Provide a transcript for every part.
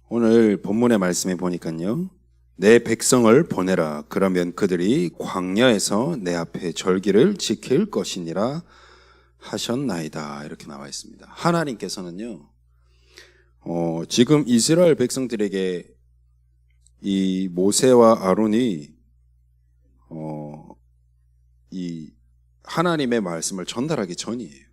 오늘 본문의 말씀에 보니까요. 내 백성을 보내라. 그러면 그들이 광야에서 내 앞에 절기를 지킬 것이니라 하셨나이다. 이렇게 나와 있습니다. 하나님께서는요. 지금 이스라엘 백성들에게 이 모세와 아론이 이 하나님의 말씀을 전달하기 전이에요.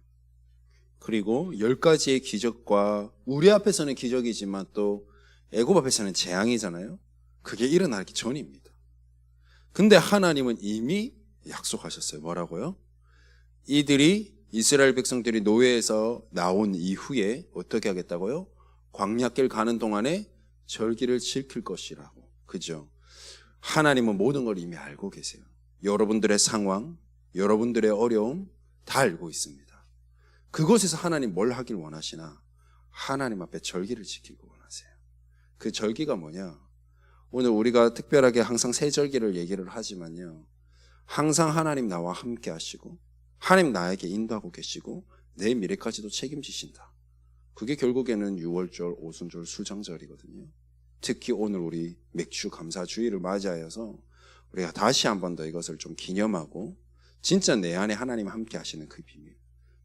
그리고 10가지의 기적과 우리 앞에서는 기적이지만 또 애굽 앞에서는 재앙이잖아요. 그게 일어나기 전입니다. 근데 하나님은 이미 약속하셨어요. 뭐라고요? 이스라엘 백성들이 노예에서 나온 이후에 어떻게 하겠다고요? 광야길 가는 동안에 절기를 지킬 것이라고. 그죠? 하나님은 모든 걸 이미 알고 계세요. 여러분들의 상황, 여러분들의 어려움 다 알고 있습니다. 그곳에서 하나님 뭘 하길 원하시나? 하나님 앞에 절기를 지키고 원하세요. 그 절기가 뭐냐? 오늘 우리가 특별하게 항상 세 절기를 얘기를 하지만요. 항상 하나님 나와 함께 하시고 하나님 나에게 인도하고 계시고 내 미래까지도 책임지신다. 그게 결국에는 유월절, 오순절, 수장절이거든요. 특히 오늘 우리 맥주 감사주의를 맞이하여서 우리가 다시 한 번 더 이것을 좀 기념하고 진짜 내 안에 하나님 함께 하시는 그 비밀,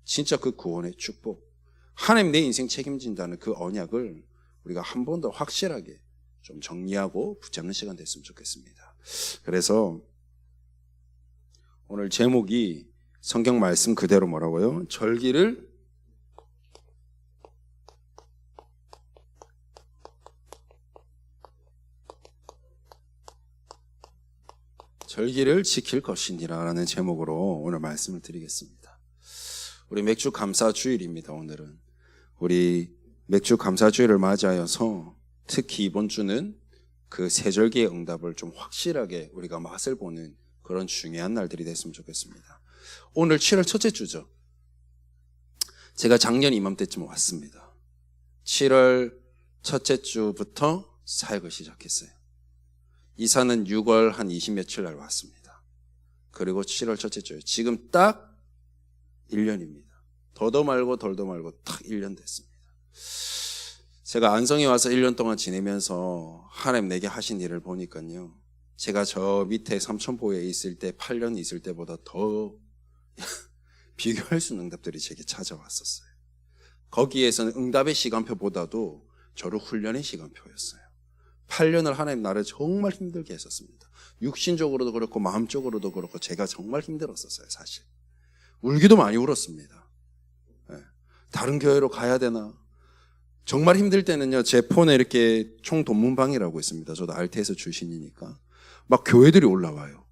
진짜 그 구원의 축복, 하나님 내 인생 책임진다는 그 언약을 우리가 한 번 더 확실하게 좀 정리하고 붙잡는 시간 됐으면 좋겠습니다. 그래서 오늘 제목이 성경 말씀 그대로 뭐라고요? 절기를 지킬 것이니라라는 제목으로 오늘 말씀을 드리겠습니다. 우리 맥주 감사 주일입니다. 오늘은 우리 맥주 감사 주일을 맞이하여서 특히 이번 주는 그 세절기의 응답을 좀 확실하게 우리가 맛을 보는 그런 중요한 날들이 됐으면 좋겠습니다. 오늘 7월 첫째 주죠. 제가 작년 이맘때쯤 왔습니다. 7월 첫째 주부터 사역을 시작했어요. 이사는 6월 한 20며칠 날 왔습니다. 그리고 7월 첫째 주예요. 지금 딱 1년입니다. 더도 말고 덜도 말고 딱 1년 됐습니다. 제가 안성에 와서 1년 동안 지내면서 하나님 내게 하신 일을 보니까요. 제가 저 밑에 삼천포에 있을 때 8년 있을 때보다 더 비교할 수 없는 응답들이 제게 찾아왔었어요. 거기에서는 응답의 시간표보다도 저를 훈련의 시간표였어요. 8년을 하나님 나를 정말 힘들게 했었습니다. 육신적으로도 그렇고 마음적으로도 그렇고 제가 정말 힘들었었어요. 사실 울기도 많이 울었습니다. 다른 교회로 가야 되나? 정말 힘들 때는요, 제 폰에 이렇게 총동문방이라고 있습니다. 저도 RT에서 출신이니까 막 교회들이 올라와요.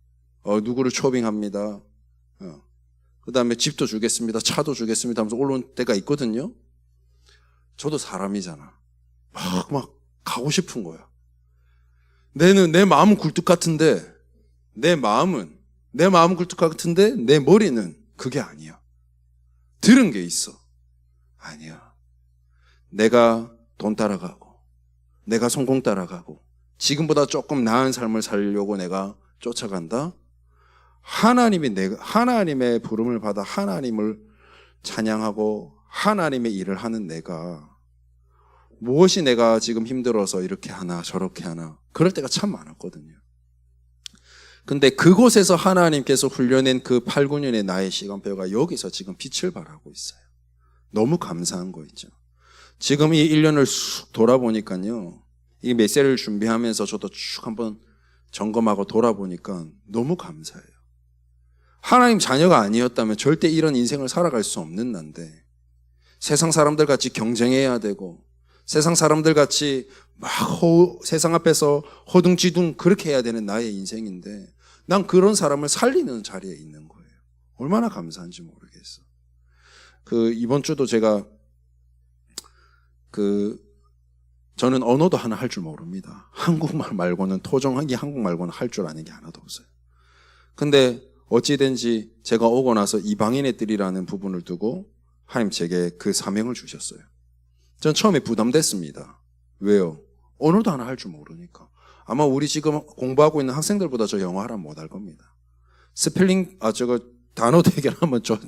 누구를 초빙합니다. 그 다음에 집도 주겠습니다. 차도 주겠습니다 하면서 올라온 때가 있거든요. 저도 사람이잖아. 막 가고 싶은 거야. 내 마음은 굴뚝 같은데 내 마음은 굴뚝 같은데 내 머리는 그게 아니야. 들은 게 있어. 아니야. 내가 돈 따라가고 내가 성공 따라가고 지금보다 조금 나은 삶을 살려고 내가 쫓아간다. 하나님의 부름을 받아 하나님을 찬양하고 하나님의 일을 하는 내가 무엇이 내가 지금 힘들어서 이렇게 하나 저렇게 하나 그럴 때가 참 많았거든요. 근데 그곳에서 하나님께서 훈련한 그 8, 9년의 나의 시간표가 여기서 지금 빛을 발하고 있어요. 너무 감사한 거 있죠. 지금 이 1년을 쑥 돌아보니까요. 이 메시지를 준비하면서 저도 쭉 한번 점검하고 돌아보니까 너무 감사해요. 하나님 자녀가 아니었다면 절대 이런 인생을 살아갈 수 없는 난데 세상 사람들 같이 경쟁해야 되고 세상 사람들 같이 막 세상 앞에서 허둥지둥 그렇게 해야 되는 나의 인생인데 난 그런 사람을 살리는 자리에 있는 거예요. 얼마나 감사한지 모르겠어. 이번 주도 제가 저는 언어도 하나 할 줄 모릅니다. 한국말 말고는 토종한기 한국 말고는 할 줄 아는 게 하나도 없어요. 근데 어찌된지 제가 오고 나서 이방인의 뜰이라는 부분을 두고 하나님 제게 그 사명을 주셨어요. 전 처음에 부담됐습니다. 왜요? 언어도 하나 할 줄 모르니까. 아마 우리 지금 공부하고 있는 학생들보다 저 영어 하나 못 할 겁니다. 스펠링, 단어 대결하면 저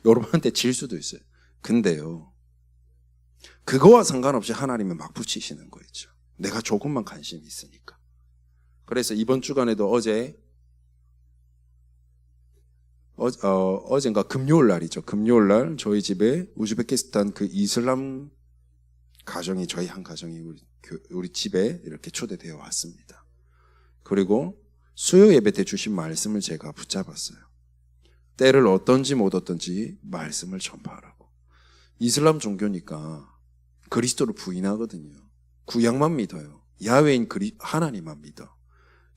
여러분한테 질 수도 있어요. 근데요, 그거와 상관없이 하나님은 막 붙이시는 거 있죠. 내가 조금만 관심이 있으니까. 그래서 이번 주간에도 어젠가 금요일 날이죠. 금요일 날 저희 집에 우즈베키스탄 그 이슬람 가정이, 저희 한 가정이 우리 집에 이렇게 초대되어 왔습니다. 그리고 수요 예배 때 주신 말씀을 제가 붙잡았어요. 때를 어떤지 못 어떤지 말씀을 전파하라고. 이슬람 종교니까 그리스도를 부인하거든요. 구약만 믿어요. 야훼인 하나님만 믿어.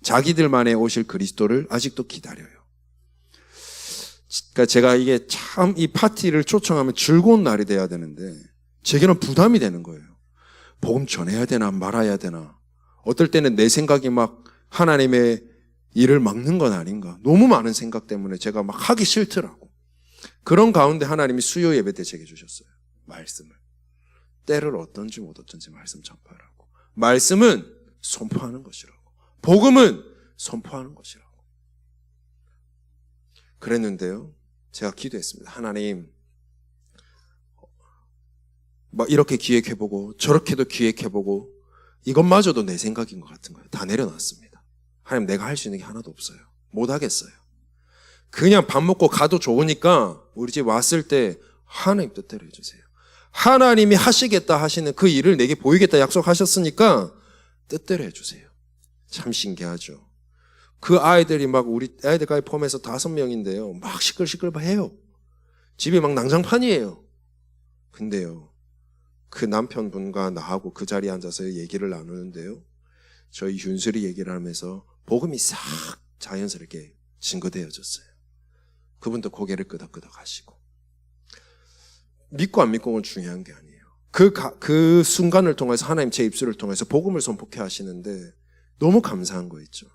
자기들만의 오실 그리스도를 아직도 기다려요. 그러니까 제가 이게 참 이 파티를 초청하면 즐거운 날이 돼야 되는데 제게는 부담이 되는 거예요. 복음 전해야 되나 말아야 되나. 어떨 때는 내 생각이 막 하나님의 일을 막는 건 아닌가. 너무 많은 생각 때문에 제가 막 하기 싫더라고. 그런 가운데 하나님이 수요 예배 때 제게 주셨어요. 말씀을. 때를 어떤지 못 어떤지 말씀 전파하라고. 말씀은 선포하는 것이라고. 복음은 선포하는 것이라고. 그랬는데요. 제가 기도했습니다. 하나님, 막 이렇게 기획해보고 저렇게도 기획해보고 이것마저도 내 생각인 것 같은 거예요. 다 내려놨습니다. 하나님, 내가 할 수 있는 게 하나도 없어요. 못하겠어요. 그냥 밥 먹고 가도 좋으니까 우리 집 왔을 때 하나님 뜻대로 해주세요. 하나님이 하시겠다 하시는 그 일을 내게 보이겠다 약속하셨으니까 뜻대로 해주세요. 참 신기하죠. 그 아이들이 막 우리 아이들까지 포함해서 5명인데요. 막 시끌시끌해요. 집이 막 난장판이에요. 근데요, 그 남편분과 나하고 그 자리에 앉아서 얘기를 나누는데요. 저희 윤슬이 얘기를 하면서 복음이 싹 자연스럽게 증거되어졌어요. 그분도 고개를 끄덕끄덕 하시고. 믿고 안 믿고는 중요한 게 아니에요. 그 순간을 통해서 하나님 제 입술을 통해서 복음을 선포케 하시는데 너무 감사한 거 있죠.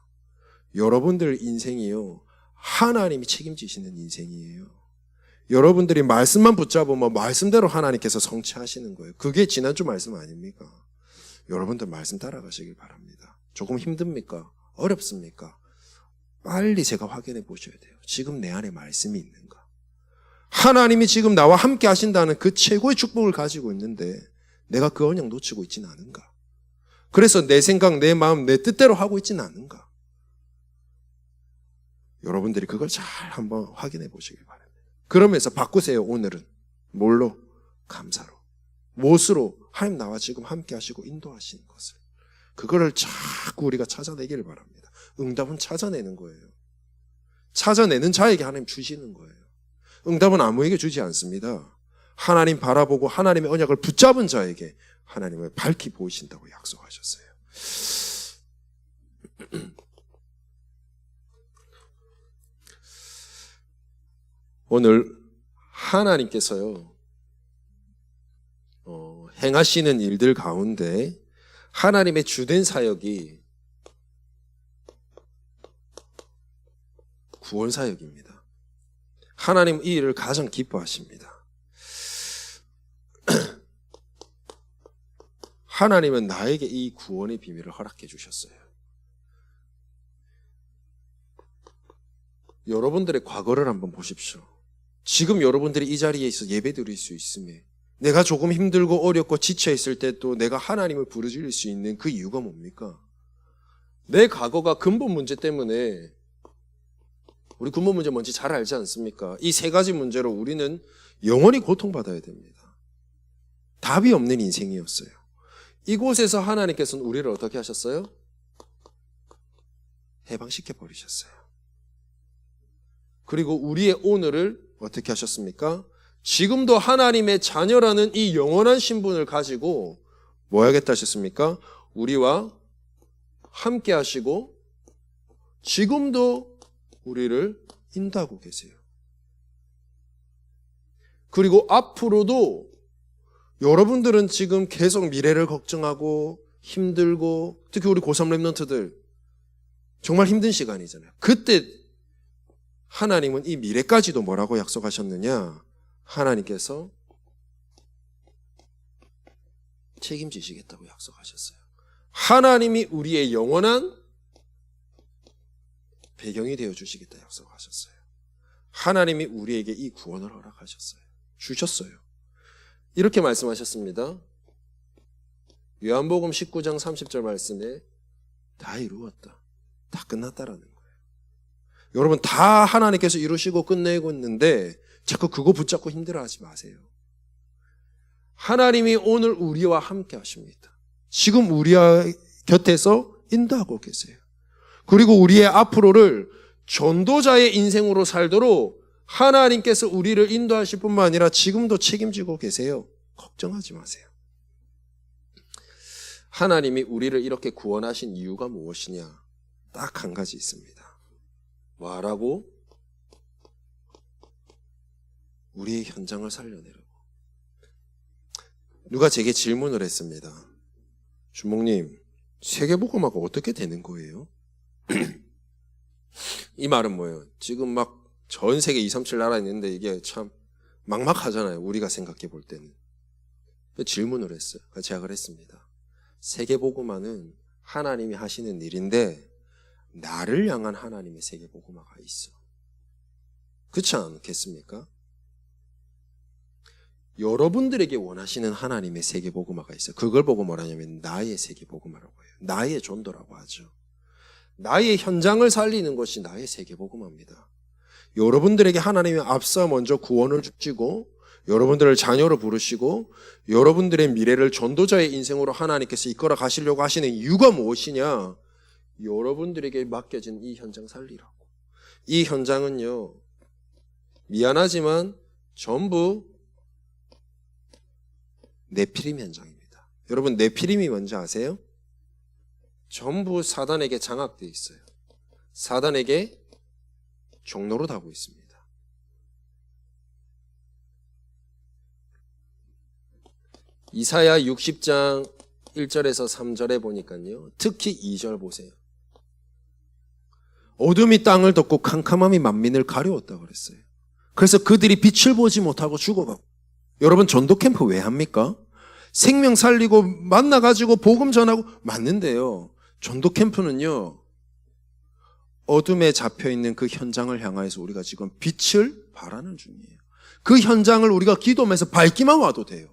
여러분들 인생이요, 하나님이 책임지시는 인생이에요. 여러분들이 말씀만 붙잡으면 말씀대로 하나님께서 성취하시는 거예요. 그게 지난주 말씀 아닙니까? 여러분들 말씀 따라가시길 바랍니다. 조금 힘듭니까? 어렵습니까? 빨리 제가 확인해 보셔야 돼요. 지금 내 안에 말씀이 있는가? 하나님이 지금 나와 함께 하신다는 그 최고의 축복을 가지고 있는데 내가 그 언약 놓치고 있지는 않은가? 그래서 내 생각, 내 마음, 내 뜻대로 하고 있지는 않은가? 여러분들이 그걸 잘 한번 확인해 보시길 바랍니다. 그러면서 바꾸세요. 오늘은 뭘로? 감사로. 무엇으로? 하나님 나와 지금 함께 하시고 인도하시는 것을. 그거를 자꾸 우리가 찾아내기를 바랍니다. 응답은 찾아내는 거예요. 찾아내는 자에게 하나님 주시는 거예요. 응답은 아무에게 주지 않습니다. 하나님 바라보고 하나님의 언약을 붙잡은 자에게 하나님을 밝히 보이신다고 약속하셨어요. 오늘 하나님께서요, 행하시는 일들 가운데 하나님의 주된 사역이 구원 사역입니다. 하나님 이 일을 가장 기뻐하십니다. 하나님은 나에게 이 구원의 비밀을 허락해 주셨어요. 여러분들의 과거를 한번 보십시오. 지금 여러분들이 이 자리에 있어 예배 드릴 수 있음에 내가 조금 힘들고 어렵고 지쳐 있을 때 또 내가 하나님을 부르짖을 수 있는 그 이유가 뭡니까? 내 과거가 근본 문제 때문에, 우리 근본 문제 뭔지 잘 알지 않습니까? 이 3가지 문제로 우리는 영원히 고통받아야 됩니다. 답이 없는 인생이었어요. 이곳에서 하나님께서는 우리를 어떻게 하셨어요? 해방시켜 버리셨어요. 그리고 우리의 오늘을 어떻게 하셨습니까? 지금도 하나님의 자녀라는 이 영원한 신분을 가지고 뭐 하겠다 하셨습니까? 우리와 함께 하시고 지금도 우리를 인도하고 계세요. 그리고 앞으로도 여러분들은 지금 계속 미래를 걱정하고 힘들고, 특히 우리 고3 랩런트들 정말 힘든 시간이잖아요. 그때 하나님은 이 미래까지도 뭐라고 약속하셨느냐? 하나님께서 책임지시겠다고 약속하셨어요. 하나님이 우리의 영원한 배경이 되어주시겠다 약속하셨어요. 하나님이 우리에게 이 구원을 허락하셨어요. 주셨어요. 이렇게 말씀하셨습니다. 요한복음 19장 30절 말씀에 다 이루었다. 다 끝났다라는 거예요. 여러분 다 하나님께서 이루시고 끝내고 있는데 자꾸 그거 붙잡고 힘들어하지 마세요. 하나님이 오늘 우리와 함께 하십니다. 지금 우리와 곁에서 인도하고 계세요. 그리고 우리의 앞으로를 전도자의 인생으로 살도록 하나님께서 우리를 인도하실 뿐만 아니라 지금도 책임지고 계세요. 걱정하지 마세요. 하나님이 우리를 이렇게 구원하신 이유가 무엇이냐? 딱 한 가지 있습니다. 뭐라고? 우리의 현장을 살려내려고. 누가 제게 질문을 했습니다. 주목님, 세계복음화가 어떻게 되는 거예요? 이 말은 뭐예요? 지금 막 전 세계 237 나라 있는데 이게 참 막막하잖아요. 우리가 생각해 볼 때는. 질문을 했어요. 제가 그랬습니다. 세계복음화는 하나님이 하시는 일인데 나를 향한 하나님의 세계복음화가 있어. 그렇지 않겠습니까? 여러분들에게 원하시는 하나님의 세계복음화가 있어요. 그걸 보고 뭐라냐면 나의 세계복음화라고 해요. 나의 전도라고 하죠. 나의 현장을 살리는 것이 나의 세계복음화입니다. 여러분들에게 하나님이 앞서 먼저 구원을 주시고 여러분들을 자녀로 부르시고 여러분들의 미래를 전도자의 인생으로 하나님께서 이끌어 가시려고 하시는 이유가 무엇이냐? 여러분들에게 맡겨진 이 현장 살리라고. 이 현장은요, 미안하지만 전부 네피림 현장입니다. 여러분 네피림이 뭔지 아세요? 전부 사단에게 장악되어 있어요. 사단에게 종로로 하고 있습니다. 이사야 60장 1절에서 3절에 보니까요. 특히 2절 보세요. 어둠이 땅을 덮고 캄캄함이 만민을 가려웠다고 그랬어요. 그래서 그들이 빛을 보지 못하고 죽어가고. 여러분 전도 캠프 왜 합니까? 생명 살리고 만나가지고 복음 전하고 맞는데요. 전도 캠프는요. 어둠에 잡혀있는 그 현장을 향하여서 우리가 지금 빛을 발하는 중이에요. 그 현장을 우리가 기도하면서 밝기만 와도 돼요.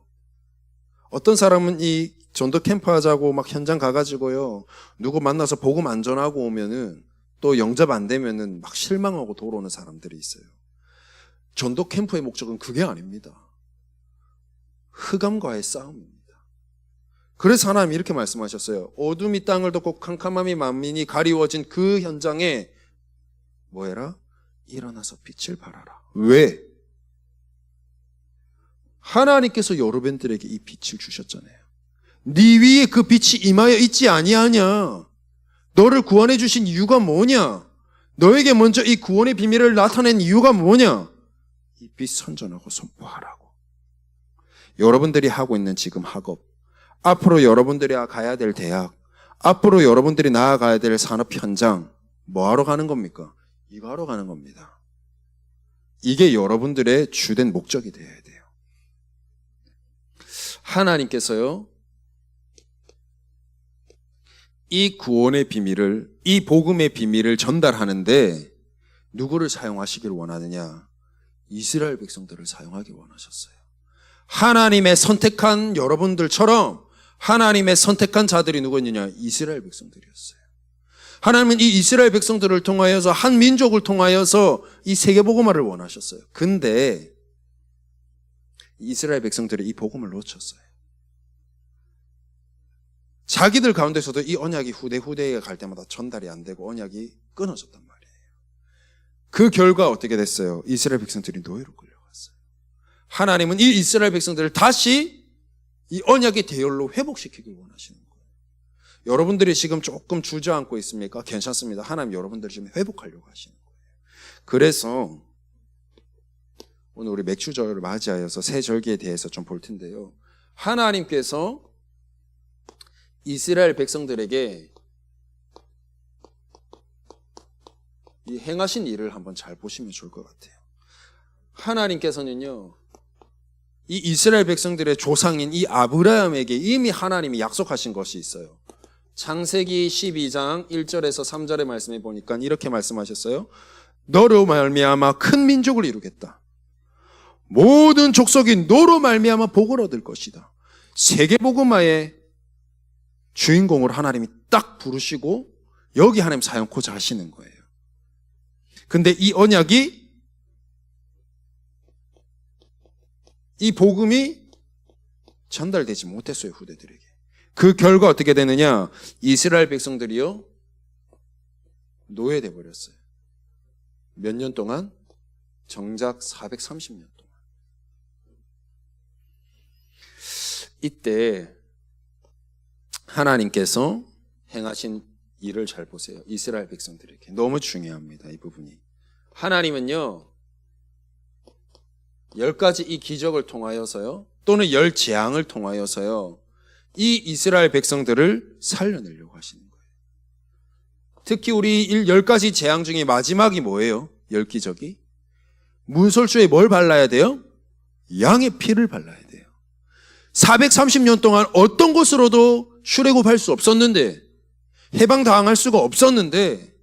어떤 사람은 이 전도 캠프 하자고 막 현장 가가지고요. 누구 만나서 복음 안 전하고 오면은 또 영접 안 되면은 막 실망하고 돌아오는 사람들이 있어요. 전도 캠프의 목적은 그게 아닙니다. 흑암과의 싸움입니다. 그래서 하나님이 이렇게 말씀하셨어요. 어둠이 땅을 덮고 캄캄함이 만민이 가리워진 그 현장에 뭐 해라? 일어나서 빛을 발하라. 왜? 하나님께서 여러분들에게 이 빛을 주셨잖아요. 네 위에 그 빛이 임하여 있지 아니하냐? 너를 구원해 주신 이유가 뭐냐? 너에게 먼저 이 구원의 비밀을 나타낸 이유가 뭐냐? 이 빛 선전하고 선포하라고. 여러분들이 하고 있는 지금 학업, 앞으로 여러분들이 가야 될 대학, 앞으로 여러분들이 나아가야 될 산업 현장, 뭐 하러 가는 겁니까? 이거 하러 가는 겁니다. 이게 여러분들의 주된 목적이 되어야 돼요. 하나님께서요, 이 구원의 비밀을, 이 복음의 비밀을 전달하는데 누구를 사용하시길 원하느냐? 이스라엘 백성들을 사용하기 원하셨어요. 하나님의 선택한 여러분들처럼 하나님의 선택한 자들이 누구였느냐? 이스라엘 백성들이었어요. 하나님은 이 이스라엘 백성들을 통하여서 한 민족을 통하여서 이 세계복음화를 원하셨어요. 근데 이스라엘 백성들이 이 복음을 놓쳤어요. 자기들 가운데서도 이 언약이 후대에 갈 때마다 전달이 안 되고 언약이 끊어졌단 말이에요. 그 결과 어떻게 됐어요? 이스라엘 백성들이 노예로 끌려갔어요. 하나님은 이 이스라엘 백성들을 다시 이 언약의 대열로 회복시키길 원하시는 거예요. 여러분들이 지금 조금 주저앉고 있습니까? 괜찮습니다. 하나님 여러분들을 지금 회복하려고 하시는 거예요. 그래서 오늘 우리 맥주절을 맞이하여서 새 절기에 대해서 좀 볼 텐데요. 하나님께서 이스라엘 백성들에게 이 행하신 일을 한번 잘 보시면 좋을 것 같아요. 하나님께서는요, 이 이스라엘 백성들의 조상인 이 아브라함에게 이미 하나님이 약속하신 것이 있어요. 창세기 12장 1절에서 3절의 말씀에 보니까 이렇게 말씀하셨어요. 너로 말미암아 큰 민족을 이루겠다. 모든 족속이 너로 말미암아 복을 얻을 것이다. 세계복음화의 주인공으로 하나님이 딱 부르시고 여기 하나님 사용코자 하시는 거예요. 근데 이 언약이, 이 복음이 전달되지 못했어요, 후대들에게. 그 결과 어떻게 되느냐? 이스라엘 백성들이요, 노예돼 버렸어요. 몇 년 동안? 정작 430년 동안. 이때 하나님께서 행하신 일을 잘 보세요. 이스라엘 백성들에게. 너무 중요합니다, 이 부분이. 하나님은요, 10가지 이 기적을 통하여서요, 또는 10재앙을 통하여서요, 이 이스라엘 백성들을 살려내려고 하시는 거예요. 특히 우리 10가지 재앙 중에 마지막이 뭐예요? 10기적이? 문설주에 뭘 발라야 돼요? 양의 피를 발라야 돼요. 430년 동안 어떤 곳으로도 출애굽할 수 없었는데, 해방당할 수가 없었는데,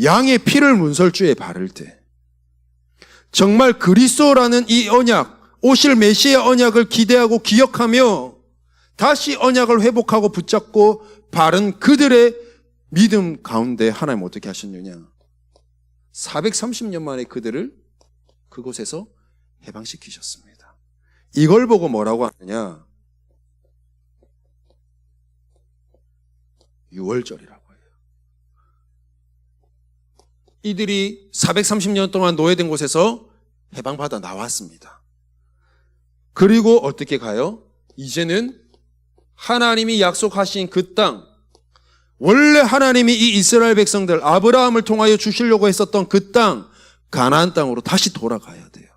양의 피를 문설주에 바를 때 정말 그리스도라는 이 언약, 오실 메시아 언약을 기대하고 기억하며 다시 언약을 회복하고 붙잡고 바른 그들의 믿음 가운데 하나님 어떻게 하셨느냐? 430년 만에 그들을 그곳에서 해방시키셨습니다. 이걸 보고 뭐라고 하느냐? 유월절이라고 해요. 이들이 430년 동안 노예된 곳에서 해방받아 나왔습니다. 그리고 어떻게 가요? 이제는 하나님이 약속하신 그 땅, 원래 하나님이 이 이스라엘 백성들 아브라함을 통하여 주시려고 했었던 그 땅, 가나안 땅으로 다시 돌아가야 돼요.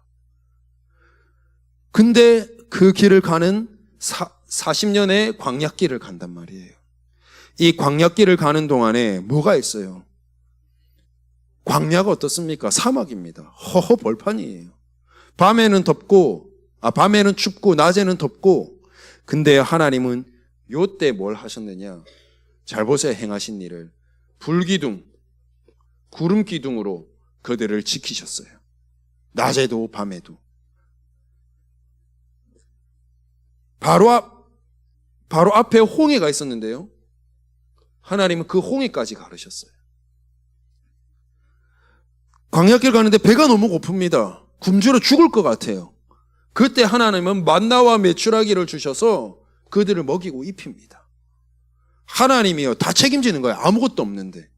근데 그 길을 가는 40년의 광야길을 간단 말이에요. 이 광야길을 가는 동안에 뭐가 있어요? 광야가 어떻습니까? 사막입니다. 허허 벌판이에요. 밤에는 춥고 낮에는 덥고. 근데 하나님은 요때 뭘 하셨느냐? 잘 보세요, 행하신 일을. 불기둥, 구름기둥으로 그들을 지키셨어요. 낮에도 밤에도. 바로 앞에 홍해가 있었는데요, 하나님은 그 홍해까지 가르셨어요. 광야길 가는데 배가 너무 고픕니다. 굶주려 죽을 것 같아요. 그때 하나님은 만나와 메추라기를 주셔서 그들을 먹이고 입힙니다. 하나님이요, 다 책임지는 거예요. 아무것도 없는데.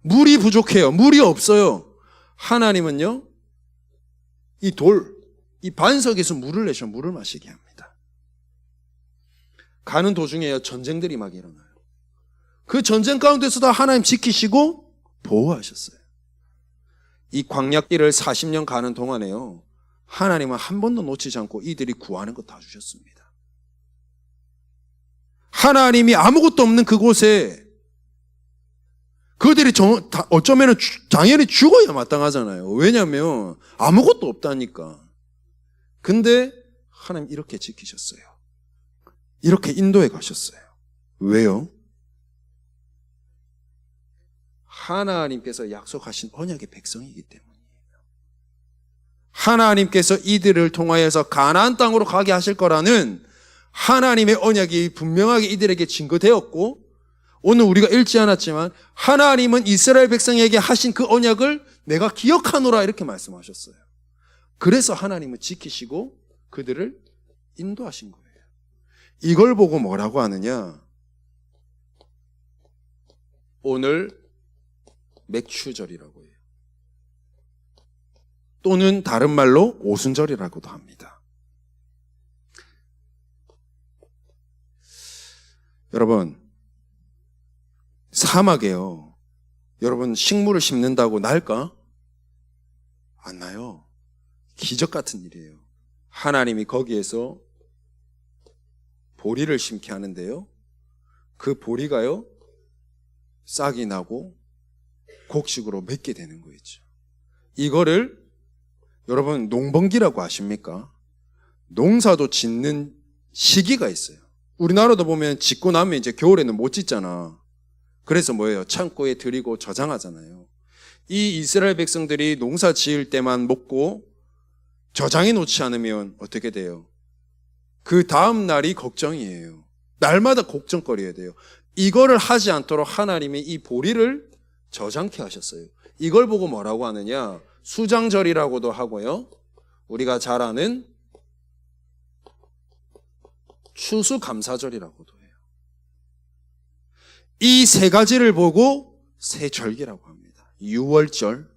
물이 부족해요. 물이 없어요. 하나님은요, 이 반석에서 물을 내셔 물을 마시게 합니다. 가는 도중에요, 전쟁들이 막 일어나요. 그 전쟁 가운데서도 하나님 지키시고 보호하셨어요. 이 광야길을 40년 가는 동안에요, 하나님은 한 번도 놓치지 않고 이들이 구하는 거 다 주셨습니다. 하나님이 아무것도 없는 그곳에 그들이 어쩌면 당연히 죽어야 마땅하잖아요. 왜냐하면 아무것도 없다니까. 근데 하나님 이렇게 지키셨어요. 이렇게 인도해 가셨어요. 왜요? 하나님께서 약속하신 언약의 백성이기 때문이에요. 하나님께서 이들을 통하여서 가나안 땅으로 가게 하실 거라는 하나님의 언약이 분명하게 이들에게 증거되었고, 오늘 우리가 읽지 않았지만 하나님은 이스라엘 백성에게 하신 그 언약을 내가 기억하노라 이렇게 말씀하셨어요. 그래서 하나님은 지키시고 그들을 인도하신 거예요. 이걸 보고 뭐라고 하느냐? 오늘 맥추절이라고 해요. 또는 다른 말로 오순절이라고도 합니다. 여러분, 사막에요, 여러분 식물을 심는다고 날까? 안 나요. 기적 같은 일이에요. 하나님이 거기에서 보리를 심게 하는데요, 그 보리가요, 싹이 나고 곡식으로 맺게 되는 거 있죠. 이거를 여러분 농번기라고 아십니까? 농사도 짓는 시기가 있어요. 우리나라도 보면 짓고 나면 이제 겨울에는 못 짓잖아. 그래서 뭐예요? 창고에 들이고 저장하잖아요. 이 이스라엘 백성들이 농사 지을 때만 먹고 저장해 놓지 않으면 어떻게 돼요? 그 다음 날이 걱정이에요. 날마다 걱정거려야 돼요. 이거를 하지 않도록 하나님이 이 보리를 저장케 하셨어요. 이걸 보고 뭐라고 하느냐? 수장절이라고도 하고요. 우리가 잘 아는 추수감사절이라고도 해요. 이 세 가지를 보고 세 절기라고 합니다. 유월절,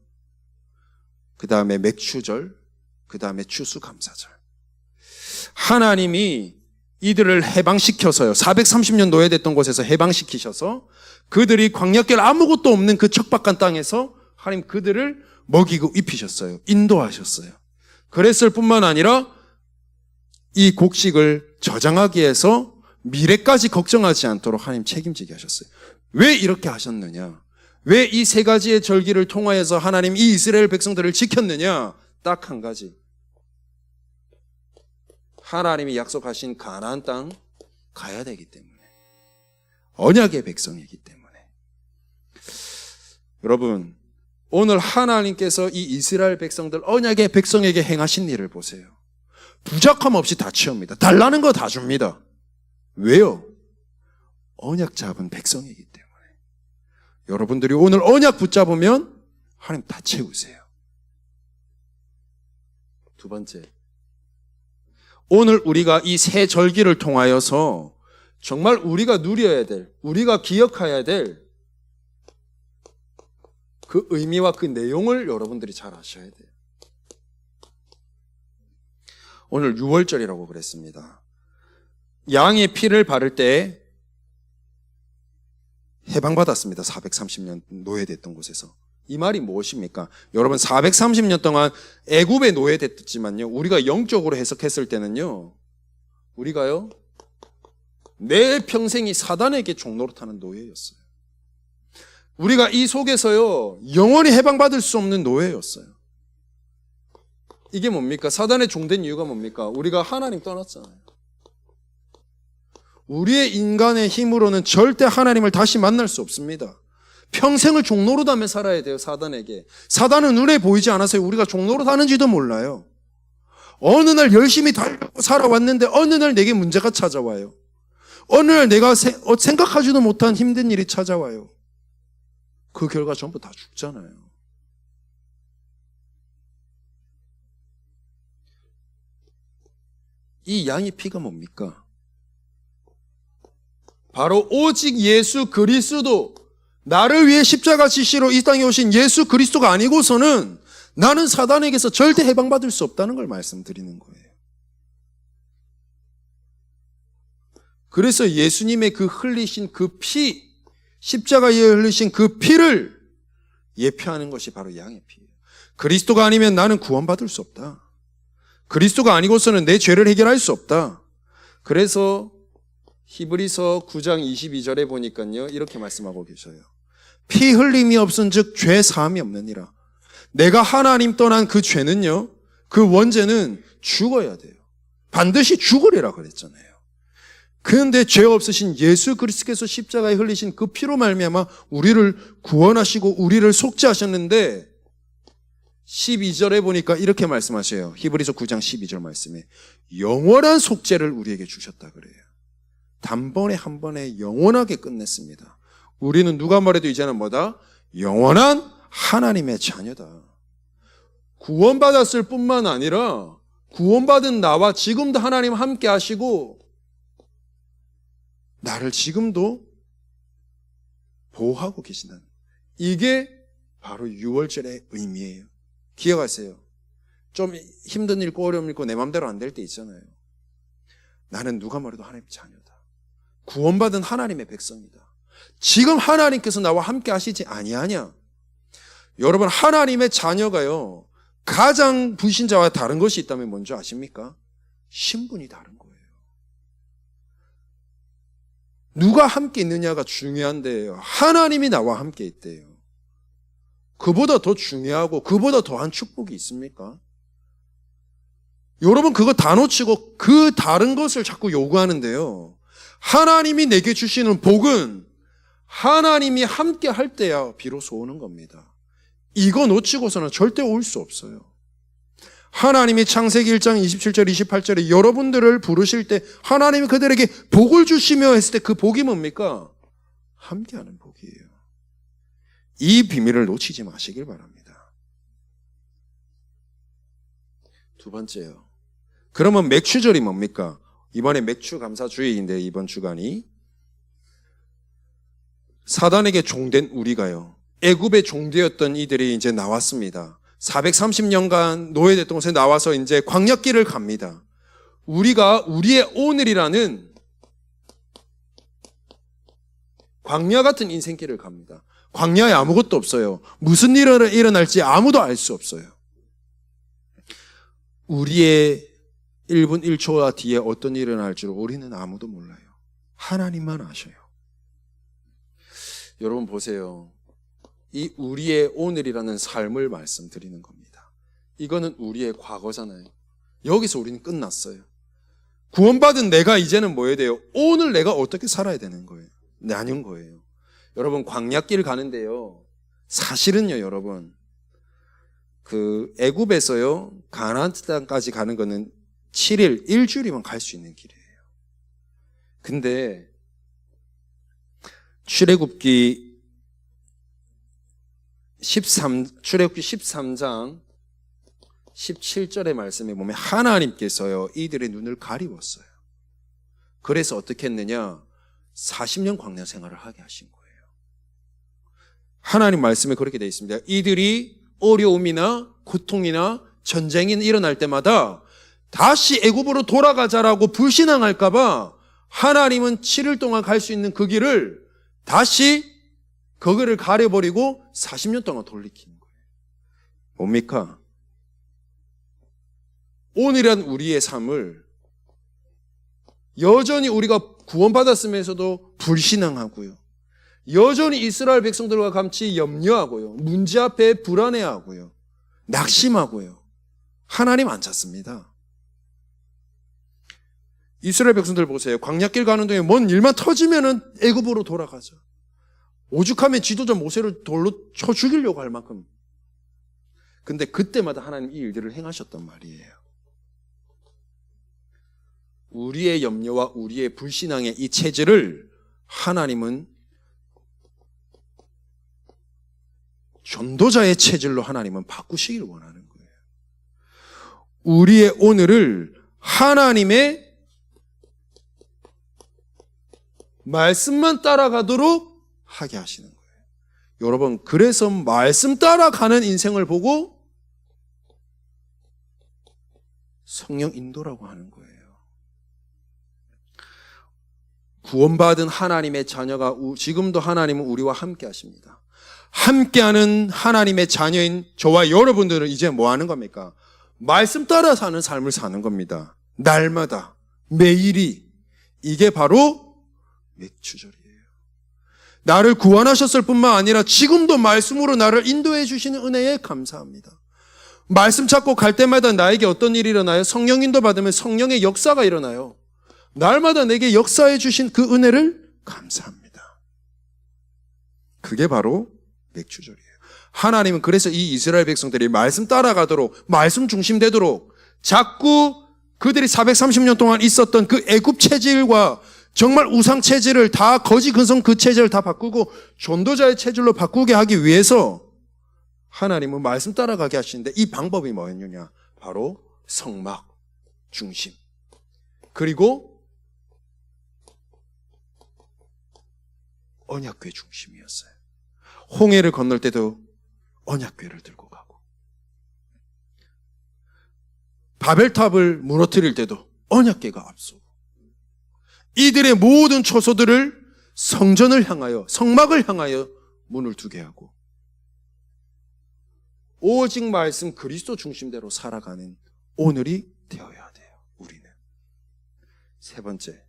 그 다음에 맥추절, 그 다음에 추수감사절. 하나님이 이들을 해방시켜서요. 430년 노예됐던 곳에서 해방시키셔서 그들이 광야길 아무것도 없는 그 척박한 땅에서 하나님 그들을 먹이고 입히셨어요. 인도하셨어요. 그랬을 뿐만 아니라 이 곡식을 저장하기 위해서 미래까지 걱정하지 않도록 하나님 책임지게 하셨어요. 왜 이렇게 하셨느냐? 왜 이 세 가지의 절기를 통하여서 하나님 이 이스라엘 백성들을 지켰느냐? 딱 한 가지. 하나님이 약속하신 가나안 땅 가야 되기 때문에. 언약의 백성이기 때문에. 여러분, 오늘 하나님께서 이 이스라엘 백성들 언약의 백성에게 행하신 일을 보세요. 부족함 없이 다 채웁니다. 달라는 거 다 줍니다. 왜요? 언약 잡은 백성이기 때문에. 여러분들이 오늘 언약 붙잡으면 하나님 다 채우세요. 두 번째, 오늘 우리가 이 세 절기를 통하여서 정말 우리가 누려야 될, 우리가 기억해야 될 그 의미와 그 내용을 여러분들이 잘 아셔야 돼요. 오늘 6월절이라고 그랬습니다. 양의 피를 바를 때 해방받았습니다. 430년 노예됐던 곳에서. 이 말이 무엇입니까? 여러분 430년 동안 애굽에 노예됐지만요. 우리가 영적으로 해석했을 때는요. 우리가요. 내 평생이 사단에게 종노릇하는 노예였어요. 우리가 이 속에서요. 영원히 해방받을 수 없는 노예였어요. 이게 뭡니까? 사단의 종된 이유가 뭡니까? 우리가 하나님 떠났잖아요. 우리의 인간의 힘으로는 절대 하나님을 다시 만날 수 없습니다. 평생을 종노릇하며 살아야 돼요. 사단에게. 사단은 눈에 보이지 않아서 우리가 종노릇하는지도 몰라요. 어느 날 열심히 달려고 살아왔는데 어느 날 내게 문제가 찾아와요. 어느 날 내가 생각하지도 못한 힘든 일이 찾아와요. 그 결과 전부 다 죽잖아요. 이 양의 피가 뭡니까? 바로 오직 예수 그리스도, 나를 위해 십자가 지시로 이 땅에 오신 예수 그리스도가 아니고서는 나는 사단에게서 절대 해방받을 수 없다는 걸 말씀드리는 거예요. 그래서 예수님의 그 흘리신 그 피, 십자가에 흘리신 그 피를 예표하는 것이 바로 양의 피예요. 그리스도가 아니면 나는 구원받을 수 없다. 그리스도가 아니고서는 내 죄를 해결할 수 없다. 그래서 히브리서 9장 22절에 보니까요. 이렇게 말씀하고 계셔요. 피 흘림이 없은즉 죄 사함이 없느니라. 내가 하나님 떠난 그 죄는요. 그 원죄는 죽어야 돼요. 반드시 죽으리라 그랬잖아요. 그런데 죄 없으신 예수 그리스도께서 십자가에 흘리신 그 피로 말미암아 우리를 구원하시고 우리를 속죄하셨는데 12절에 보니까 이렇게 말씀하셔요. 히브리서 9장 12절 말씀에 영원한 속죄를 우리에게 주셨다 그래요. 단번에 한 번에 영원하게 끝냈습니다. 우리는 누가 말해도 이제는 뭐다? 영원한 하나님의 자녀다. 구원받았을 뿐만 아니라 구원받은 나와 지금도 하나님 함께 하시고 나를 지금도 보호하고 계시는 이게 바로 6월절의 의미예요. 기억하세요. 좀 힘든 일, 어려움 일 있고 내 마음대로 안 될 때 있잖아요. 나는 누가 말해도 하나님의 자녀다. 구원받은 하나님의 백성이다. 지금 하나님께서 나와 함께 하시지 아니하냐? 여러분 하나님의 자녀가요. 가장 불신자와 다른 것이 있다면 뭔지 아십니까? 신분이 다른 거예요. 누가 함께 있느냐가 중요한데요. 하나님이 나와 함께 있대요. 그보다 더 중요하고 그보다 더한 축복이 있습니까? 여러분 그거 다 놓치고 그 다른 것을 자꾸 요구하는데요. 하나님이 내게 주시는 복은 하나님이 함께 할 때야 비로소 오는 겁니다. 이거 놓치고서는 절대 올 수 없어요. 하나님이 창세기 1장 27절 28절에 여러분들을 부르실 때 하나님이 그들에게 복을 주시며 했을 때 그 복이 뭡니까? 함께하는 복이에요. 이 비밀을 놓치지 마시길 바랍니다. 두 번째요. 그러면 맥추절이 뭡니까? 이번에 맥추 감사주의인데 이번 주간이 사단에게 종된 우리가요. 애굽의 종되었던 이들이 이제 나왔습니다. 430년간 노예됐던 곳에 나와서 이제 광야길을 갑니다. 우리가 우리의 오늘이라는 광야 같은 인생길을 갑니다. 광야에 아무것도 없어요. 무슨 일이 일어날지 아무도 알 수 없어요. 우리의 1분 1초와 뒤에 어떤 일이 일어날 줄 우리는 아무도 몰라요. 하나님만 아셔요. 여러분 보세요. 이 우리의 오늘이라는 삶을 말씀드리는 겁니다. 이거는 우리의 과거잖아요. 여기서 우리는 끝났어요. 구원받은 내가 이제는 뭐 해야 돼요? 오늘 내가 어떻게 살아야 되는 거예요? 나는 거예요. 여러분 광야길 가는데요. 사실은요, 여러분. 그 애굽에서요. 가나안 땅까지 가는 거는 7일, 일주일이면 갈 수 있는 길이에요. 근데 출애굽기 13장 17절의 말씀에 보면 하나님께서요 이들의 눈을 가리웠어요. 그래서 어떻게 했느냐? 40년 광야 생활을 하게 하신 거예요. 하나님 말씀에 그렇게 되어 있습니다. 이들이 어려움이나 고통이나 전쟁이 일어날 때마다 다시 애굽으로 돌아가자라고 불신앙할까 봐 하나님은 7일 동안 갈 수 있는 그 길을 다시 거기를 가려버리고 40년 동안 돌리키는 거예요. 뭡니까? 오늘이란 우리의 삶을 여전히 우리가 구원받았으면서도 불신앙하고요. 여전히 이스라엘 백성들과 같이 염려하고요. 문제 앞에 불안해하고요. 낙심하고요. 하나님 안 찾습니다. 이스라엘 백성들 보세요. 광야길 가는 동에 뭔 일만 터지면은 애굽으로 돌아가죠. 오죽하면 지도자 모세를 돌로 쳐 죽이려고 할 만큼. 근데 그때마다 하나님 이 일들을 행하셨단 말이에요. 우리의 염려와 우리의 불신앙의 이 체질을 하나님은 전도자의 체질로 하나님은 바꾸시기를 원하는 거예요. 우리의 오늘을 하나님의 말씀만 따라가도록 하게 하시는 거예요. 여러분, 그래서 말씀 따라가는 인생을 보고 성령 인도라고 하는 거예요. 구원받은 하나님의 자녀가 지금도 하나님은 우리와 함께 하십니다. 함께하는 하나님의 자녀인 저와 여러분들은 이제 뭐 하는 겁니까? 말씀 따라 사는 삶을 사는 겁니다. 날마다, 매일이. 이게 바로 맥추절이에요. 나를 구원하셨을 뿐만 아니라 지금도 말씀으로 나를 인도해 주시는 은혜에 감사합니다. 말씀 찾고 갈 때마다 나에게 어떤 일이 일어나요? 성령 인도 받으면 성령의 역사가 일어나요. 날마다 내게 역사해 주신 그 은혜를 감사합니다. 그게 바로 맥추절이에요. 하나님은 그래서 이 이스라엘 백성들이 말씀 따라가도록, 말씀 중심되도록 자꾸 그들이 430년 동안 있었던 그 애굽 체질과 정말 우상 체질을 다 거짓 근성 그 체질을 다 바꾸고 전도자의 체질로 바꾸게 하기 위해서 하나님은 말씀 따라가게 하시는데 이 방법이 뭐였느냐? 바로 성막 중심. 그리고 언약궤 중심이었어요. 홍해를 건널 때도 언약궤를 들고 가고 바벨탑을 무너뜨릴 때도 언약궤가 앞서고 이들의 모든 초소들을 성전을 향하여 성막을 향하여 문을 두게 하고 오직 말씀 그리스도 중심대로 살아가는 오늘이 되어야 돼요. 우리는. 세 번째,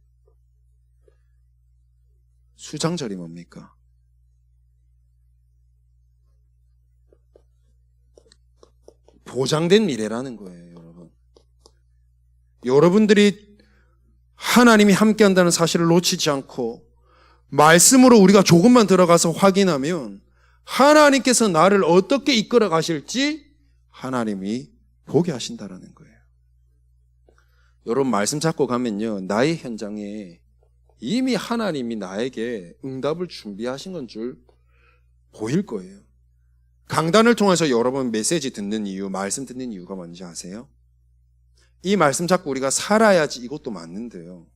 수장절이 뭡니까? 보장된 미래라는 거예요, 여러분. 여러분들이 하나님이 함께한다는 사실을 놓치지 않고 말씀으로 우리가 조금만 들어가서 확인하면 하나님께서 나를 어떻게 이끌어 가실지 하나님이 보게 하신다라는 거예요. 여러분 말씀 잡고 가면요, 나의 현장에 이미 하나님이 나에게 응답을 준비하신 건 줄 보일 거예요. 강단을 통해서 여러분 메시지 듣는 이유, 말씀 듣는 이유가 뭔지 아세요? 이 말씀 잡고 우리가 살아야지 이것도 맞는데요.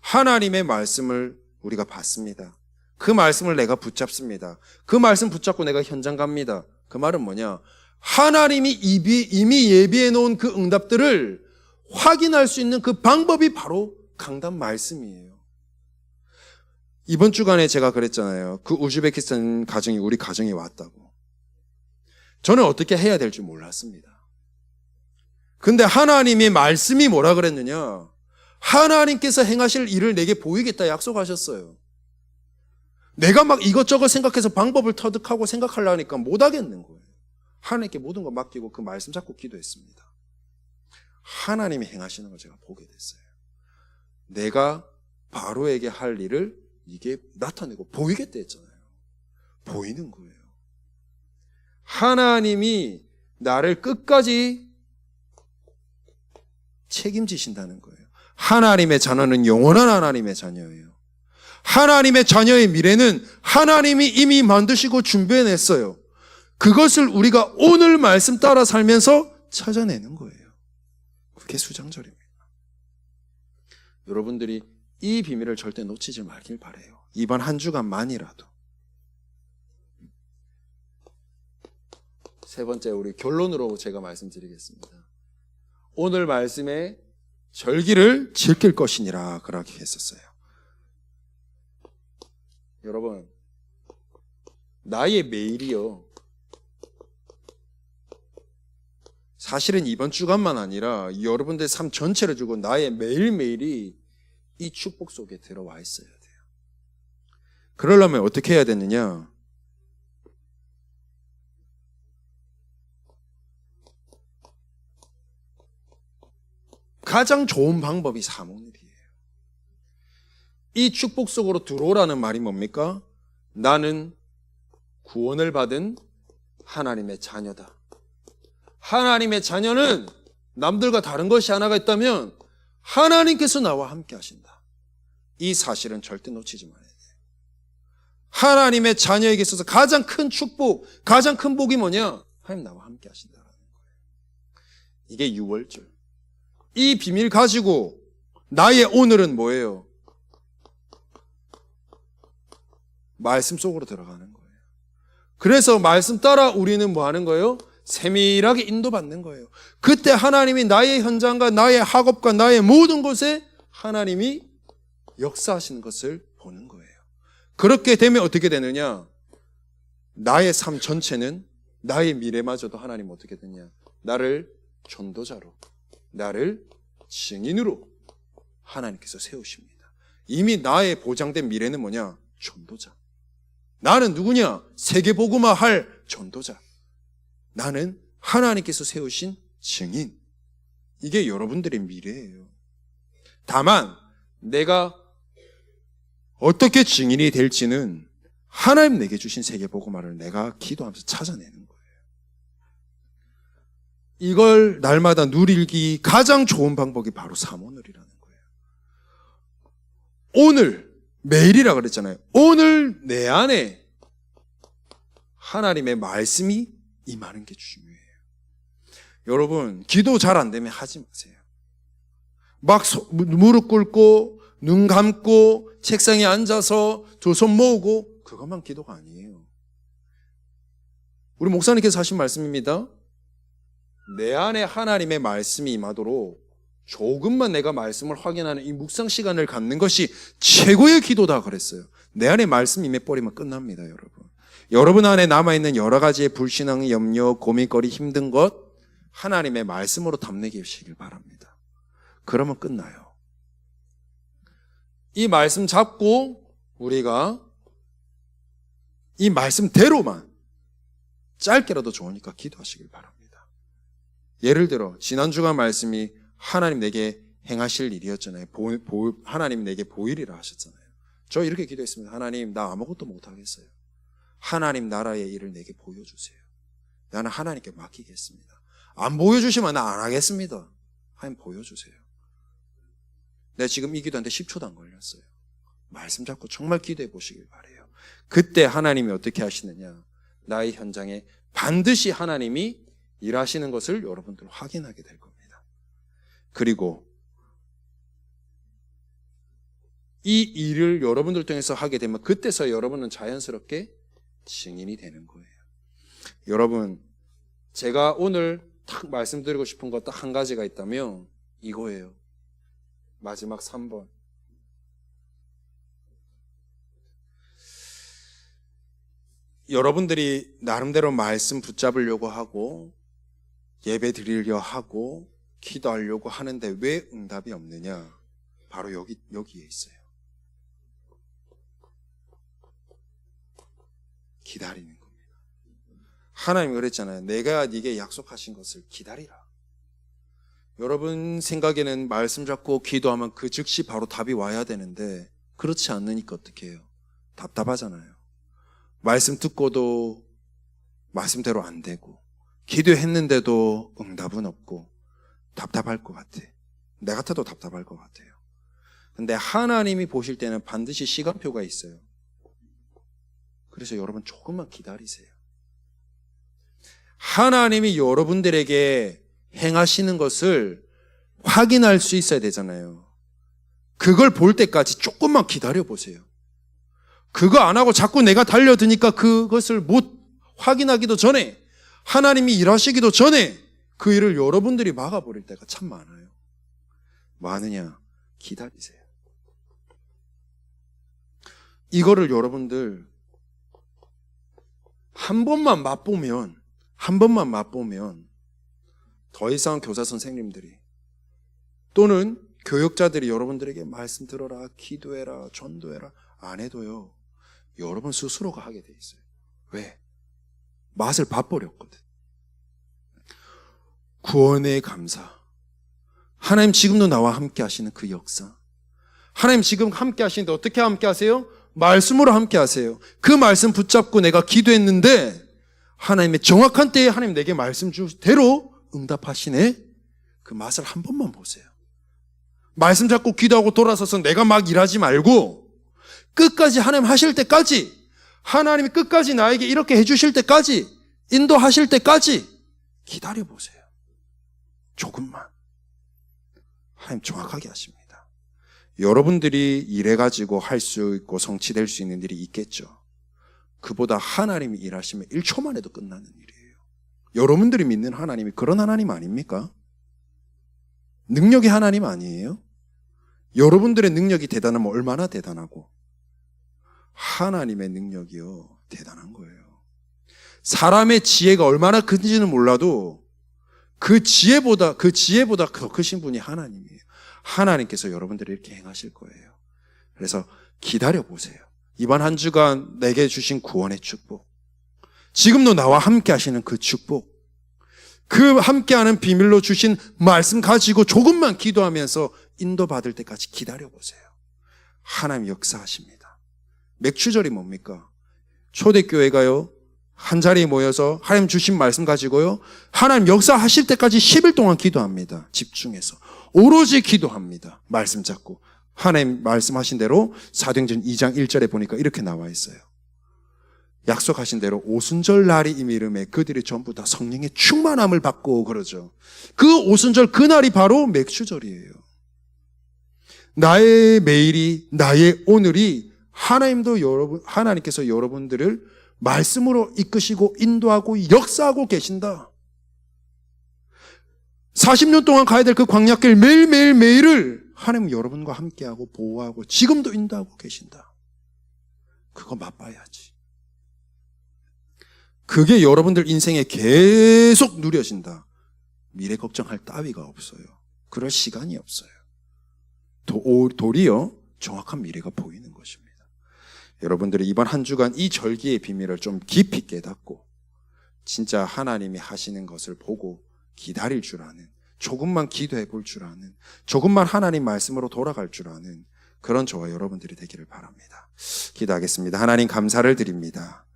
하나님의 말씀을 우리가 받습니다. 그 말씀을 내가 붙잡습니다. 그 말씀 붙잡고 내가 현장 갑니다. 그 말은 뭐냐? 하나님이 이미 예비해 놓은 그 응답들을 확인할 수 있는 그 방법이 바로 강단 말씀이에요. 이번 주간에 제가 그랬잖아요. 그 우즈베키스탄 가정이 우리 가정에 왔다고. 저는 어떻게 해야 될지 몰랐습니다. 근데 하나님의 말씀이 뭐라 그랬느냐? 하나님께서 행하실 일을 내게 보이겠다 약속하셨어요. 내가 막 이것저것 생각해서 방법을 터득하고 생각하려니까 못하겠는 거예요. 하나님께 모든 거 맡기고 그 말씀 잡고 기도했습니다. 하나님이 행하시는 걸 제가 보게 됐어요. 내가 바로에게 할 일을 이게 나타내고 보이겠다 했잖아요. 보이는 거예요. 하나님이 나를 끝까지 책임지신다는 거예요. 하나님의 자녀는 영원한 하나님의 자녀예요. 하나님의 자녀의 미래는 하나님이 이미 만드시고 준비해냈어요. 그것을 우리가 오늘 말씀 따라 살면서 찾아내는 거예요. 그게 수장절입니다. 여러분들이 이 비밀을 절대 놓치지 말길 바라요. 이번 한 주간만이라도. 세 번째, 우리 결론으로 제가 말씀드리겠습니다. 오늘 말씀에 절기를 지킬 것이니라 그렇게 했었어요. 여러분, 나의 매일이요, 사실은 이번 주간만 아니라 여러분들의 삶 전체를 두고 나의 매일매일이 이 축복 속에 들어와 있어야 돼요. 그러려면 어떻게 해야 되느냐? 가장 좋은 방법이 사모늘이에요. 이 축복 속으로 들어오라는 말이 뭡니까? 나는 구원을 받은 하나님의 자녀다. 하나님의 자녀는 남들과 다른 것이 하나가 있다면 하나님께서 나와 함께 하신다. 이 사실은 절대 놓치지 말아야 돼요. 하나님의 자녀에게 있어서 가장 큰 축복, 가장 큰 복이 뭐냐? 하나님 나와 함께 하신다는 거예요. 이게 6월절. 이 비밀 가지고 나의 오늘은 뭐예요? 말씀 속으로 들어가는 거예요. 그래서 말씀 따라 우리는 뭐 하는 거예요? 세밀하게 인도받는 거예요. 그때 하나님이 나의 현장과 나의 학업과 나의 모든 곳에 하나님이 역사하시는 것을 보는 거예요. 그렇게 되면 어떻게 되느냐? 나의 삶 전체는, 나의 미래마저도 하나님 어떻게 되냐? 나를 전도자로, 나를 증인으로 하나님께서 세우십니다. 이미 나의 보장된 미래는 뭐냐? 전도자. 나는 누구냐? 세계복음화 할 전도자. 나는 하나님께서 세우신 증인. 이게 여러분들의 미래예요. 다만 내가 어떻게 증인이 될지는 하나님 내게 주신 세계복음화를 내가 기도하면서 찾아내는 거예요. 이걸 날마다 누리기 가장 좋은 방법이 바로 사모늘이라는 거예요. 오늘, 매일이라 그랬잖아요. 오늘 내 안에 하나님의 말씀이 임하는 게 중요해요. 여러분, 기도 잘 안 되면 하지 마세요. 막 무릎 꿇고 눈 감고 책상에 앉아서 두 손 모으고 그것만 기도가 아니에요. 우리 목사님께서 하신 말씀입니다. 내 안에 하나님의 말씀이 임하도록 조금만 내가 말씀을 확인하는 이 묵상 시간을 갖는 것이 최고의 기도다 그랬어요. 내 안에 말씀이 임해버리면 끝납니다, 여러분. 여러분 안에 남아있는 여러 가지의 불신앙, 염려, 고민거리, 힘든 것 하나님의 말씀으로 담내시길 바랍니다. 그러면 끝나요. 이 말씀 잡고 우리가 이 말씀대로만 짧게라도 좋으니까 기도하시길 바랍니다. 예를 들어 지난 주간 말씀이 하나님 내게 행하실 일이었잖아요. 하나님 내게 보이리라 하셨잖아요. 저 이렇게 기도했습니다. 하나님, 나 아무것도 못하겠어요. 하나님 나라의 일을 내게 보여주세요. 나는 하나님께 맡기겠습니다. 안 보여주시면 나 안 하겠습니다. 하나님 보여주세요. 내가 지금 이 기도하는데 10초도 안 걸렸어요. 말씀 잡고 정말 기도해 보시길 바라요. 그때 하나님이 어떻게 하시느냐? 나의 현장에 반드시 하나님이 일하시는 것을 여러분들 확인하게 될 겁니다. 그리고 이 일을 여러분들 통해서 하게 되면 그때서 여러분은 자연스럽게 증인이 되는 거예요. 여러분, 제가 오늘 딱 말씀드리고 싶은 거 딱 한 가지가 있다면 이거예요. 마지막 3번. 여러분들이 나름대로 말씀 붙잡으려고 하고 예배 드리려 하고 기도하려고 하는데 왜 응답이 없느냐? 바로 여기에 있어요. 기다리는 겁니다. 하나님이 그랬잖아요. 내가 네게 약속하신 것을 기다리라. 여러분 생각에는 말씀 잡고 기도하면 그 즉시 바로 답이 와야 되는데 그렇지 않으니까 어떻게 해요? 답답하잖아요. 말씀 듣고도 말씀대로 안 되고 기도했는데도 응답은 없고 답답할 것 같아. 내 같아도 답답할 것 같아요. 근데 하나님이 보실 때는 반드시 시간표가 있어요. 그래서 여러분 조금만 기다리세요. 하나님이 여러분들에게 행하시는 것을 확인할 수 있어야 되잖아요. 그걸 볼 때까지 조금만 기다려 보세요. 그거 안 하고 자꾸 내가 달려드니까 그것을 못 확인하기도 전에 하나님이 일하시기도 전에 그 일을 여러분들이 막아버릴 때가 참 많아요. 많으냐? 기다리세요. 이거를 여러분들 한 번만 맛보면 더 이상 교사 선생님들이 또는 교육자들이 여러분들에게 말씀 들어라, 기도해라, 전도해라 안 해도요. 여러분 스스로가 하게 돼 있어요. 왜? 맛을 봐버렸거든. 구원의 감사. 하나님 지금도 나와 함께 하시는 그 역사. 하나님 지금 함께 하시는데 어떻게 함께 하세요? 말씀으로 함께 하세요. 그 말씀 붙잡고 내가 기도했는데 하나님의 정확한 때에 하나님 내게 말씀 주대로 응답하시네. 그 맛을 한 번만 보세요. 말씀 잡고 기도하고 돌아서서 내가 막 일하지 말고 끝까지 하나님 하실 때까지, 하나님이 끝까지 나에게 이렇게 해주실 때까지, 인도하실 때까지 기다려보세요. 조금만. 하나님 정확하게 하십니다. 여러분들이 일해가지고 할 수 있고 성취될 수 있는 일이 있겠죠. 그보다 하나님이 일하시면 1초만 해도 끝나는 일이에요. 여러분들이 믿는 하나님이 그런 하나님 아닙니까? 능력의 하나님 아니에요? 여러분들의 능력이 대단하면 얼마나 대단하고 하나님의 능력이요 대단한 거예요. 사람의 지혜가 얼마나 큰지는 몰라도 그 지혜보다 더 크신 분이 하나님이에요. 하나님께서 여러분들을 이렇게 행하실 거예요. 그래서 기다려보세요. 이번 한 주간 내게 주신 구원의 축복, 지금도 나와 함께 하시는 그 축복, 그 함께하는 비밀로 주신 말씀 가지고 조금만 기도하면서 인도받을 때까지 기다려보세요. 하나님 역사하십니다. 맥추절이 뭡니까? 초대교회가요 한 자리에 모여서 하나님 주신 말씀 가지고요 하나님 역사하실 때까지 10일 동안 기도합니다. 집중해서 오로지 기도합니다. 말씀 잡고 하나님 말씀하신 대로 사도행전 2장 1절에 보니까 이렇게 나와 있어요. 약속하신 대로 오순절 날이 이르매 그들이 전부 다 성령의 충만함을 받고 그러죠. 그 오순절 그날이 바로 맥추절이에요. 나의 매일이, 나의 오늘이 하나님께서 여러분들을 말씀으로 이끄시고 인도하고 역사하고 계신다. 40년 동안 가야 될 그 광야길 매일을 하나님 여러분과 함께하고 보호하고 지금도 인도하고 계신다. 그거 맛봐야지. 그게 여러분들 인생에 계속 누려진다. 미래 걱정할 따위가 없어요. 그럴 시간이 없어요. 도리어 정확한 미래가 보이는 것입니다. 여러분들이 이번 한 주간 이 절기의 비밀을 좀 깊이 깨닫고 진짜 하나님이 하시는 것을 보고 기다릴 줄 아는, 조금만 기도해 볼 줄 아는, 조금만 하나님 말씀으로 돌아갈 줄 아는 그런 저와 여러분들이 되기를 바랍니다. 기도하겠습니다. 하나님 감사를 드립니다.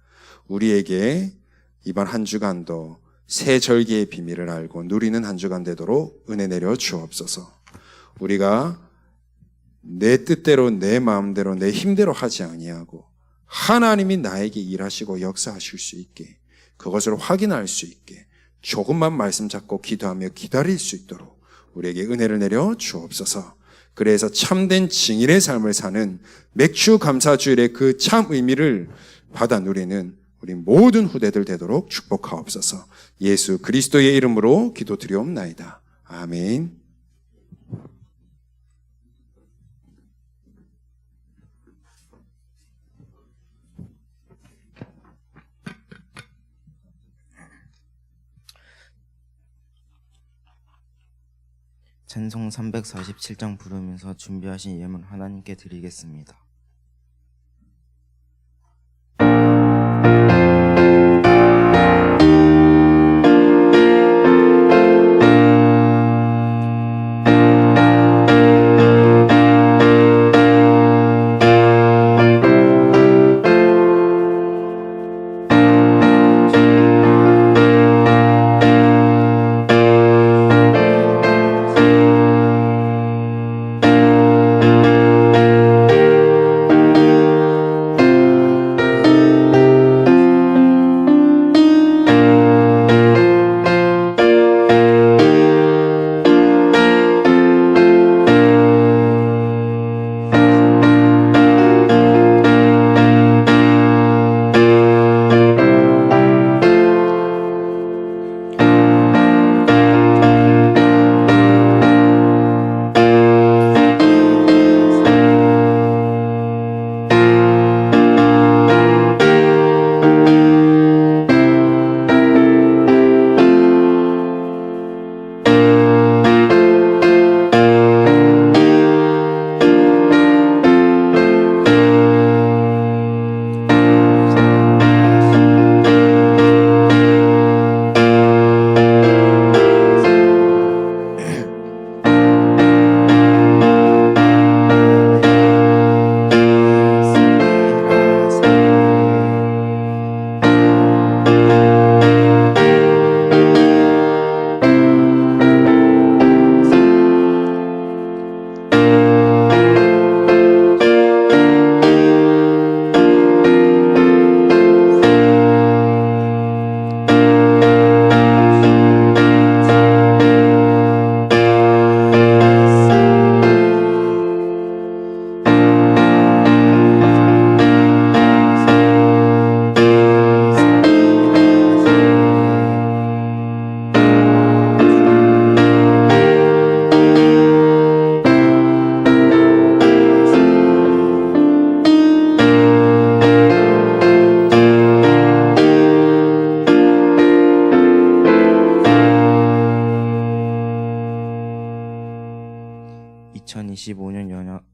우리에게 이번 한 주간도 새 절기의 비밀을 알고 누리는 한 주간 되도록 은혜 내려 주옵소서. 우리가 내 뜻대로 내 마음대로 내 힘대로 하지 아니하고 하나님이 나에게 일하시고 역사하실 수 있게, 그것을 확인할 수 있게 조금만 말씀 잡고 기도하며 기다릴 수 있도록 우리에게 은혜를 내려 주옵소서. 그래서 참된 증인의 삶을 사는 맥주 감사주일의 그 참 의미를 받아 누리는 우리 모든 후대들 되도록 축복하옵소서. 예수 그리스도의 이름으로 기도드리옵나이다. 아멘. 찬송 347장 부르면서 준비하신 예물 하나님께 드리겠습니다.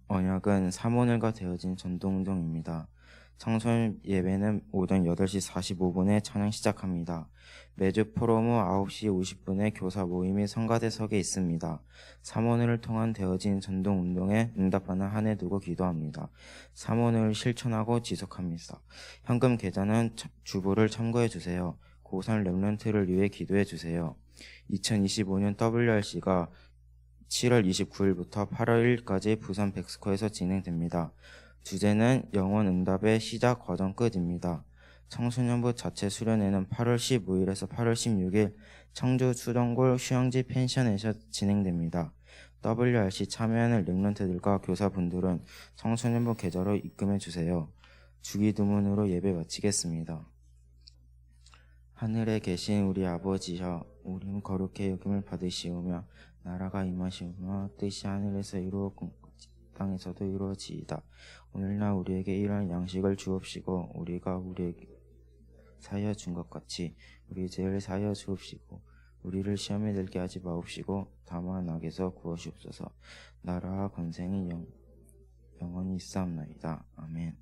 언약은 사모늘과 되어진 전도운동입니다. 청소년 예배는 오전 8시 45분에 찬양 시작합니다. 매주 포럼 후 9시 50분에 교사 모임이 성가대석에 있습니다. 사모늘을 통한 되어진 전도운동에 응답하는 한 해 두고 기도합니다. 사모늘을 실천하고 지속합니다. 현금 계좌는 주보를 참고해 주세요. 고3 렘넌트를 위해 기도해 주세요. 2025년 WRC가 7월 29일부터 8월 1일까지 부산 백스코에서 진행됩니다. 주제는 영혼 응답의 시작 과정 끝입니다. 청소년부 자체 수련회는 8월 15일에서 8월 16일 청주 수동골 휴양지 펜션에서 진행됩니다. WRC 참여하는 렘넌트들과 교사분들은 청소년부 계좌로 입금해 주세요. 주기도문으로 예배 마치겠습니다. 하늘에 계신 우리 아버지여, 우리는 거룩히 여김을 받으시오며 나라가 임하시오며 뜻이 하늘에서 이루어진 땅에서도 이루어지이다. 오늘날 우리에게 일할 양식을 주옵시고 우리가 우리에게 사하여 준 것 같이 우리 죄를 사하여 주옵시고 우리를 시험에 들게 하지 마옵시고 다만 악에서 구하시옵소서. 나라와 권세는 영원히 있사옵나이다. 아멘.